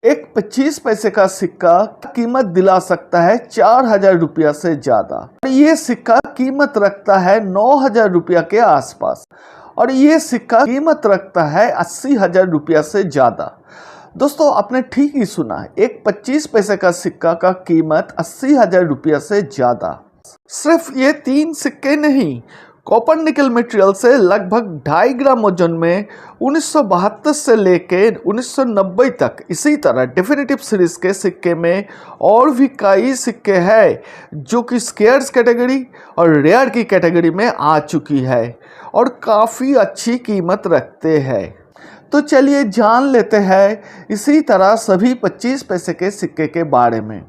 एक 25 पैसे का सिक्का कीमत दिला सकता है 4,000 रुपया से ज्यादा। ये सिक्का कीमत रखता है 9,000 रुपया के आसपास और ये सिक्का कीमत रखता है 80,000 रुपया से ज्यादा। दोस्तों आपने ठीक ही सुना है, एक 25 पैसे का सिक्का का कीमत 80,000 रुपया से ज्यादा। सिर्फ ये 3 सिक्के नहीं, कॉपर निकल मटेरियल से लगभग 2.5 ग्राम वजन में 1972 से लेके 1990 तक इसी तरह डेफिनेटिव सीरीज के सिक्के में और भी कई सिक्के हैं जो कि स्केयर्स कैटेगरी और रेयर की कैटेगरी में आ चुकी है और काफ़ी अच्छी कीमत रखते हैं। तो चलिए जान लेते हैं इसी तरह सभी 25 पैसे के सिक्के के बारे में।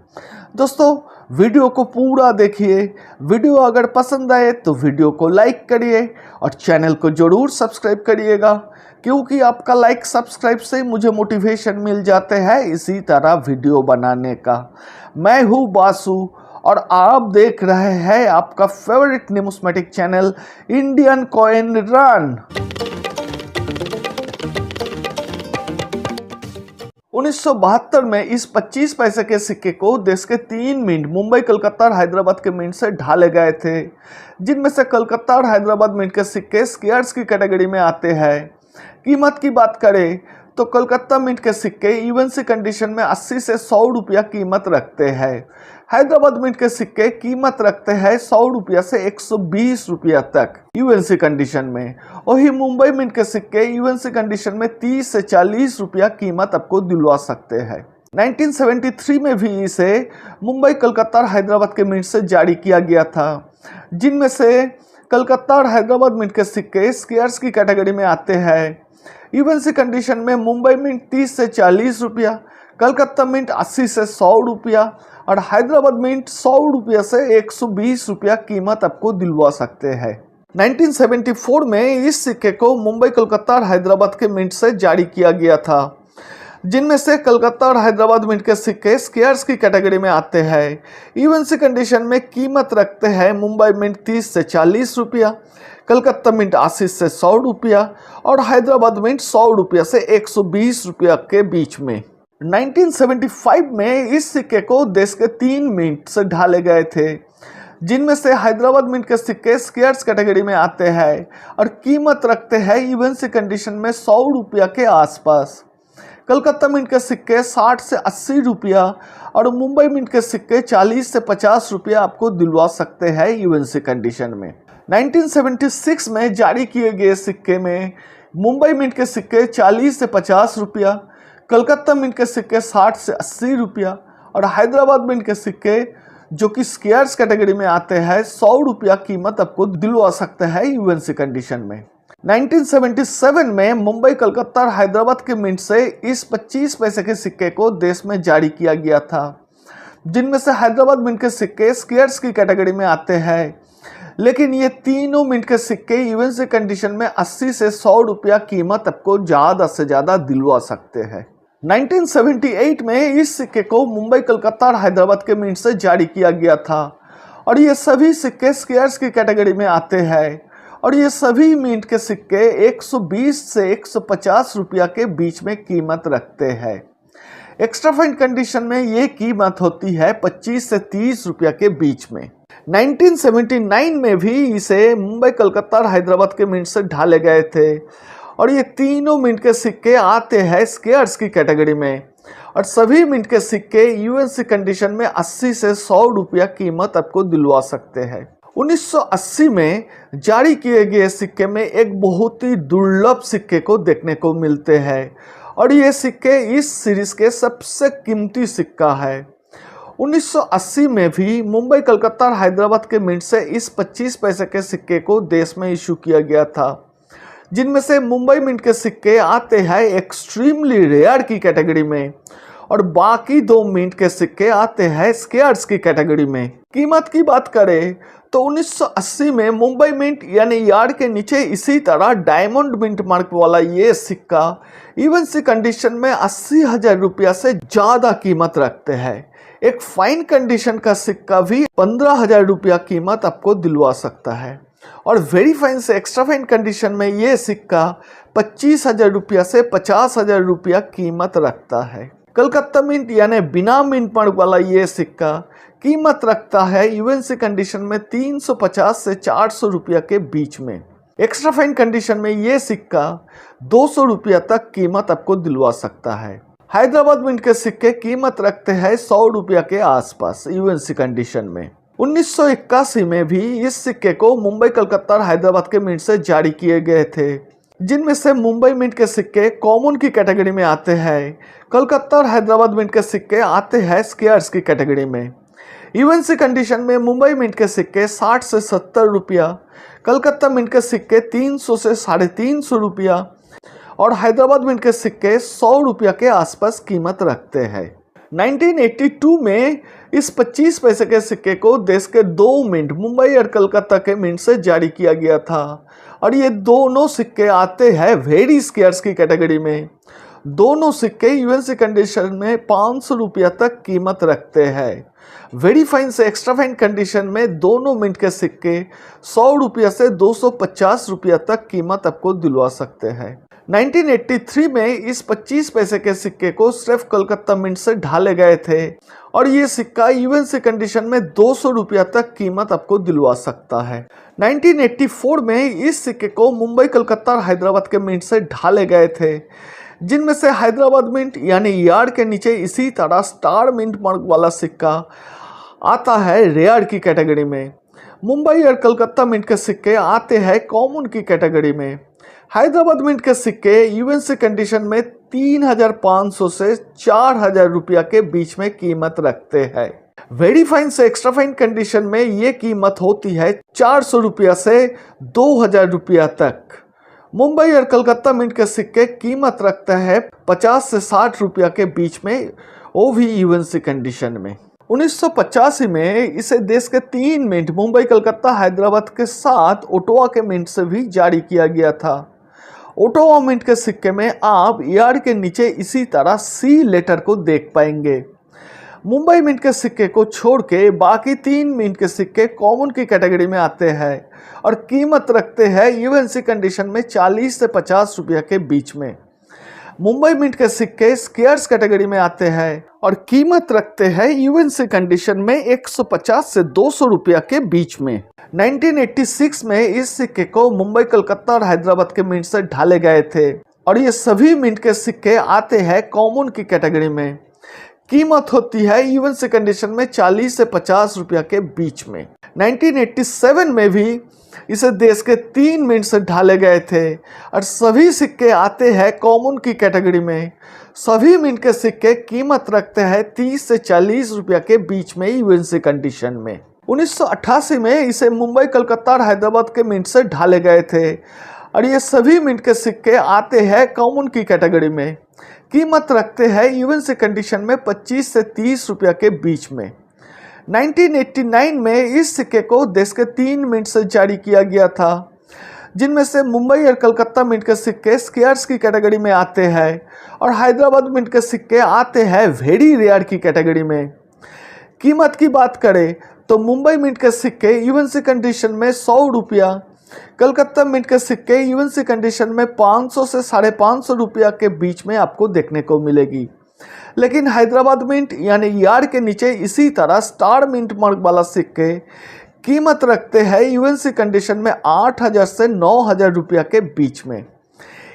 दोस्तों वीडियो को पूरा देखिए, वीडियो अगर पसंद आए तो वीडियो को लाइक करिए और चैनल को ज़रूर सब्सक्राइब करिएगा, क्योंकि आपका लाइक सब्सक्राइब से मुझे मोटिवेशन मिल जाते हैं इसी तरह वीडियो बनाने का। मैं हूँ बासु और आप देख रहे हैं आपका favourite pneumatic channel Indian coin run. 1972 में इस 25 पैसे के सिक्के को देश के 3 मिंट मुंबई, कलकत्ता और हैदराबाद के मिंट से ढाले गए थे, जिनमें से कलकत्ता और हैदराबाद मिंट के सिक्के स्केयर्स की कैटेगरी में आते हैं। कीमत की बात करें तो कलकत्ता मिंट के सिक्के इवन सी कंडीशन में 80 से 100 रुपया कीमत रखते हैं। हैदराबाद मिंट के सिक्के कीमत रखते हैं 100 रुपया से 120 रुपया तक इवन सी कंडीशन में। वही मुंबई मिंट के सिक्के इवन सी कंडीशन में 30 से 40 रुपया कीमत आपको दिलवा सकते हैं। 1973 में भी इसे मुंबई, कलकत्ता और हैदराबाद के मिंट से जारी किया गया था, जिनमें से कलकत्ता और हैदराबाद मिंट के सिक्के स्केयर्स की कैटेगरी में आते हैं। इवन सी कंडीशन में मुंबई मिंट 30 से 40 रुपया, कलकत्ता मिंट 80 से 100 रुपया और हैदराबाद मिंट 100 रुपया से 120 रुपया कीमत आपको दिलवा सकते हैं। 1974 में इस सिक्के को मुंबई, कलकत्ता और हैदराबाद के मिंट से जारी किया गया था, जिनमें से कलकत्ता और हैदराबाद मिंट के सिक्के स्केयर्स की कैटेगरी में आते हैं। इवन सी कंडीशन में कीमत रखते हैं मुंबई मिंट 30 से 40 रुपया, कलकत्ता मिंट 80 से 100 रुपया और हैदराबाद मिंट 100 रुपया से 120 रुपया के बीच में। 1975 में इस सिक्के को देश के 3 मिंट से ढाले गए थे, जिनमें से हैदराबाद मिंट के सिक्के स्केयर्स कैटेगरी में आते हैं और कीमत रखते हैं इवन सी कंडीशन में 100 रुपया के आसपास। कलकत्ता मिंट के सिक्के 60 से 80 रुपया और मुंबई मिंट के सिक्के 40 से 50 रुपया आपको दिलवा सकते हैं इवन सी कंडीशन में। 1976 में जारी किए गए सिक्के में मुंबई मिंट के सिक्के 40 से 50 रुपया, कलकत्ता मिंट के सिक्के 60 से 80 रुपया और हैदराबाद मिंट के सिक्के जो कि स्केयर्स कैटेगरी में आते हैं 100 रुपया कीमत आपको दिलवा सकते हैं इवन सी कंडीशन में। 1977 में मुंबई, कलकत्ता और हैदराबाद के मिंट से इस 25 पैसे के सिक्के को देश में जारी किया गया था, जिनमें से हैदराबाद मिंट के सिक्के स्केयर्स की कैटेगरी में आते हैं, लेकिन ये तीनों मिंट के सिक्के इवन सी कंडीशन में 80 से 100 रुपया कीमत आपको ज़्यादा से ज़्यादा दिलवा सकते हैं। 1978 में इस सिक्के को मुंबई, कलकत्ता और हैदराबाद के मिंट से जारी किया गया था और ये सभी सिक्के स्केयर्स की कैटेगरी में आते हैं और ये सभी मिंट के सिक्के 120 से 150 रुपया के बीच में कीमत रखते हैं। एक्स्ट्रा फाइन कंडीशन में ये कीमत होती है 25 से 30 रुपया के बीच में। 1979 में भी इसे मुंबई, कलकत्ता और हैदराबाद के मिंट से ढाले गए थे और ये तीनों मिंट के सिक्के आते हैं स्केयर्स की कैटेगरी में और सभी मिंट के सिक्के यूएन सी कंडीशन में 80 से 100 रुपया कीमत आपको दिलवा सकते हैं। 1980 में जारी किए गए सिक्के में एक बहुत ही दुर्लभ सिक्के को देखने को मिलते हैं और ये सिक्के इस सीरीज के सबसे कीमती सिक्का है। 1980 में भी मुंबई, कलकत्ता और हैदराबाद के मिंट से इस 25 पैसे के सिक्के को देश में इशू किया गया था, जिनमें से मुंबई मिंट के सिक्के आते हैं एक्सट्रीमली रेयर की कैटेगरी में और बाकी 2 मिंट के सिक्के आते हैं स्केयर्स की कैटेगरी में। कीमत की बात करें तो 1980 में मुंबई मिंट यानी यार्ड के नीचे इसी तरह डायमंड मिंट मार्क वाला ये सिक्का इवन सी कंडीशन में 80,000 रुपया से ज़्यादा कीमत रखते हैं। एक फाइन कंडीशन का सिक्का भी 15,000 रुपया कीमत आपको दिलवा सकता है और वेरी फाइन से एक्स्ट्रा फाइन कंडीशन में ये सिक्का 25,000 रुपया से 50,000 रुपया कीमत रखता है। कलकत्ता मिंट यानी बिना मिंट मार्क वाला ये सिक्का कीमत रखता है यूएनसी कंडीशन में 350 से 400 रुपया के बीच में। एक्स्ट्रा फाइन कंडीशन में ये सिक्का 200 रुपया तक कीमत आपको दिलवा सकता है। हैदराबाद मिंट के सिक्के कीमत रखते हैं 100 रुपया के आसपास यूएनसी कंडीशन में। 1981 में भी इस सिक्के को मुंबई, कलकत्ता और हैदराबाद के मिंट से जारी किए गए थे, जिनमें से मुंबई मिंट के सिक्के कॉमन की कैटेगरी में आते हैं। कलकत्ता और हैदराबाद मिंट के सिक्के आते हैं स्केयर्स की कैटेगरी में। यूएनसी कंडीशन में मुंबई मिंट के सिक्के 60 से 70 रुपया, कलकत्ता मिंट के सिक्के 300 से 350 रुपया और हैदराबाद मिंट के सिक्के 100 रुपया के आसपास कीमत रखते हैं। 1982 में इस 25 पैसे के सिक्के को देश के 2 मिंट, मुंबई और कलकत्ता के मिंट से जारी किया गया था और ये दोनों सिक्के आते हैं वेरी स्केयर्स की कैटेगरी में। दोनों सिक्के यूएनसी कंडीशन में 500 रुपया तक कीमत रखते हैं। वेरी फाइन से एक्स्ट्रा फाइन कंडीशन में दोनों मिंट के सिक्के 100 रुपया से 250 रुपया तक कीमत आपको दिलवा सकते हैं। 1983 में इस 25 पैसे के सिक्के को सिर्फ कलकत्ता मिंट से ढाले गए थे और ये सिक्का यूएनसी कंडीशन में 200 रुपया तक कीमत आपको दिलवा सकता है। 1984 में इस सिक्के को मुंबई, कलकत्ता और हैदराबाद के मिंट से ढाले गए थे, जिनमें से हैदराबाद मिंट यानी यार्ड के नीचे इसी तरह स्टार मिंट मार्क वाला सिक्का आता है रेयर की कैटेगरी में। मुंबई और कलकत्ता मिंट के सिक्के आते हैं कॉमन की कैटेगरी में। हैदराबाद मिंट के सिक्के यूएनसी कंडीशन में 3500 से 4000 रुपया के बीच में कीमत रखते हैं। वेरी फाइन से एक्स्ट्रा फाइन कंडीशन में ये कीमत होती है 400 रुपया से 2000 रुपया तक। मुंबई और कलकत्ता मिंट के सिक्के कीमत रखते हैं 50 से 60 रुपया के बीच में, वो भी यूएनसी कंडीशन में। 1985 में इसे देश के 3 मिंट, मुंबई, कलकत्ता, हैदराबाद के साथ ओटावा के मिंट से भी जारी किया गया था। ओटावा मिंट के सिक्के में आप यार्ड के नीचे इसी तरह सी लेटर को देख पाएंगे। मुंबई मिंट के सिक्के को छोड़ के बाकी 3 मिंट के सिक्के कॉमन की कैटेगरी में आते हैं और कीमत रखते हैं यूएनसी कंडीशन में 40 से 50 रुपया के बीच में। मुंबई मिंट के सिक्के स्केयर्स कैटेगरी में आते हैं और कीमत रखते हैं यूएनसी कंडीशन में 150 से 200 रुपया के बीच में। 1986 में इस सिक्के को मुंबई, कलकत्ता और हैदराबाद के मिंट से ढाले गए थे और ये सभी मिंट के सिक्के आते हैं कॉमन की कैटेगरी में। कीमत होती है यूएनसी कंडीशन में 40 से 50 रुपया के बीच में। 1987 में भी इसे देश के 3 मिंट से ढाले गए थे और सभी सिक्के आते हैं कॉमन की कैटेगरी में। सभी मिंट के सिक्के कीमत रखते हैं 30 से 40 रुपया के बीच में यूएनसी कंडीशन में। 1988 में इसे मुंबई, कलकत्ता और हैदराबाद के मिंट से ढाले गए थे और ये सभी मिंट के सिक्के आते हैं कॉमन की कैटेगरी में। कीमत रखते हैं यूएनसी कंडीशन में 25 से 30 रुपया के बीच में। 1989 में इस सिक्के को देश के 3 मिंट से जारी किया गया था, जिनमें से मुंबई और कलकत्ता मिंट के सिक्के स्केयर्स की कैटेगरी में आते हैं और हैदराबाद मिंट के सिक्के आते हैं वेरी रेयर की कैटेगरी में। कीमत की बात करें तो मुंबई मिंट के सिक्के यूएनसी कंडीशन में 100 रुपया, कलकत्ता मिंट के सिक्के यूएनसी कंडीशन में 500 से 550 रुपया के बीच में आपको देखने को मिलेगी। लेकिन हैदराबाद मिंट यानी यार्ड के नीचे इसी तरह स्टार मिंट मार्क वाला सिक्के कीमत रखते हैं यूएनसी कंडीशन में 8000 से 9000 रुपया के बीच में।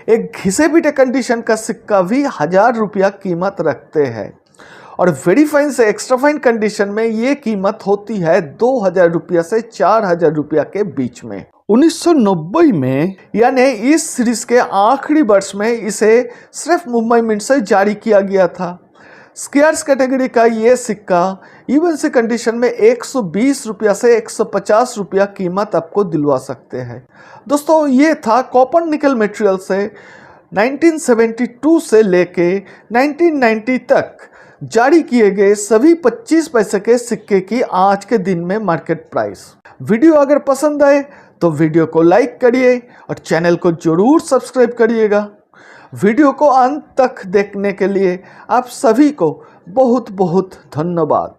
एक घिसे पीटे कंडीशन का सिक्का भी 1000 रुपया कीमत रखते हैं और वेरी फाइन से एक्स्ट्रा फाइन कंडीशन में ये कीमत होती है 2000 रुपया से 4000 रुपया के बीच में। 1990 में यानी इस सीरीज के आखिरी वर्ष में इसे सिर्फ मुंबई मिंट से जारी किया गया था। स्केयर्स कैटेगरी का ये सिक्का यूएनसी कंडीशन में 120 रुपया से 150 रुपया कीमत आपको दिलवा सकते हैं। दोस्तों, ये था कॉपर निकल मटेरियल से 1972 से लेके 1990 तक जारी किए गए सभी 25 पैसे के सिक्के की आज के दिन में मार्केट प्राइस। वीडियो अगर पसंद आए तो वीडियो को लाइक करिए और चैनल को जरूर सब्सक्राइब करिएगा। वीडियो को अंत तक देखने के लिए आप सभी को बहुत बहुत धन्यवाद।